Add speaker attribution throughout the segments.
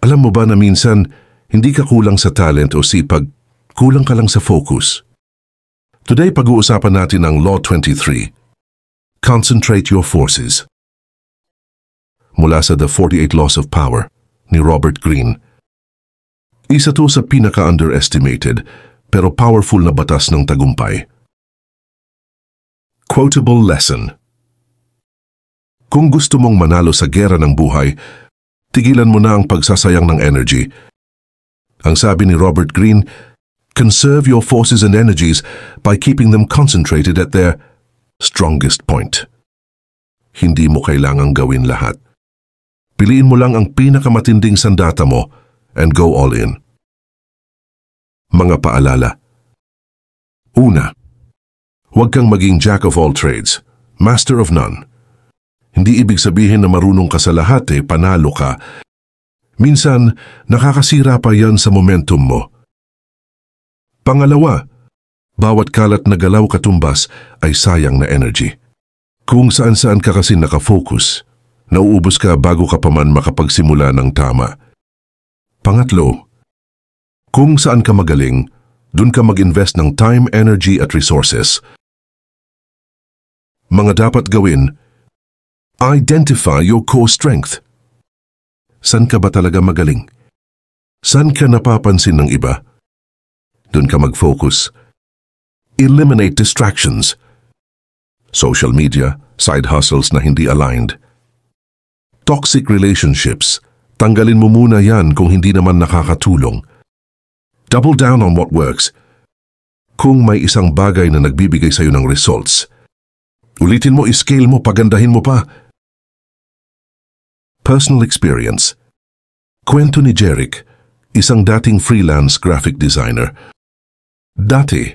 Speaker 1: Alam mo ba na minsan, hindi ka kulang sa talent o sipag, kulang ka lang sa focus. Today, pag-uusapan natin ang Law 23. Concentrate your forces. Mula sa The 48 Laws of Power ni Robert Greene. Isa to sa pinaka-underestimated pero powerful na batas ng tagumpay. Quotable lesson. Kung gusto mong manalo sa gera ng buhay, tigilan mo na ang pagsasayang ng energy. Ang sabi ni Robert Greene, conserve your forces and energies by keeping them concentrated at their strongest point. Hindi mo kailangang gawin lahat. Piliin mo lang ang pinakamatinding sandata mo and go all in. Mga paalala. Una, huwag kang maging jack of all trades, master of none. Hindi ibig sabihin na marunong ka sa lahat panalo ka. Minsan, nakakasira pa yan sa momentum mo. Pangalawa, bawat kalat na galaw katumbas ay sayang na energy. Kung saan-saan ka kasi nakafocus, nauubos ka bago ka pa man makapagsimula ng tama. Pangatlo, kung saan ka magaling, dun ka mag-invest ng time, energy at resources. Mga dapat gawin, identify your core strength. San ka ba talaga magaling? San ka napapansin ng iba? Dun ka mag-focus. Eliminate distractions. Social media, side hustles na hindi aligned. Toxic relationships. Tanggalin mo muna yan kung hindi naman nakakatulong. Double down on what works. Kung may isang bagay na nagbibigay sa'yo ng results, ulitin mo, i-scale mo, pagandahin mo pa. Personal experience. Kwento ni Jeric, isang dating freelance graphic designer. Dati,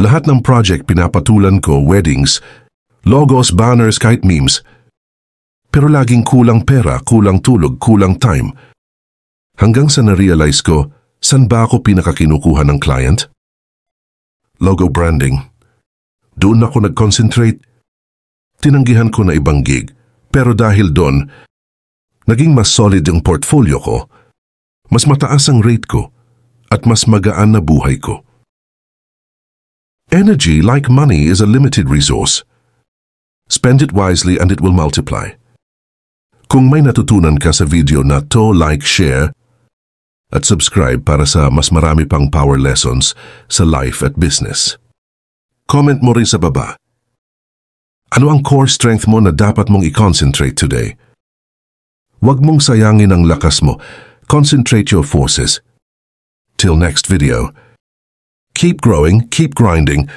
Speaker 1: lahat ng project pinapatulan ko, weddings, logos, banners, kahit memes. Pero laging kulang pera, kulang tulog, kulang time. Hanggang sa na-realize ko, saan ba ako pinakakinukuha ng client? Logo branding. Doon ako nag-concentrate. Tinanggihan ko na ibang gig, pero dahil doon, naging mas solid ang portfolio ko, mas mataas ang rate ko, at mas magaan na buhay ko. Energy, like money, is a limited resource. Spend it wisely and it will multiply. Kung may natutunan ka sa video na to, like, share, at subscribe para sa mas marami pang power lessons sa life at business. Comment mo rin sa baba. Ano ang core strength mo na dapat mong i-concentrate today? Huwag mong sayangin ang lakas mo. Concentrate your forces. Till next video. Keep growing, keep grinding,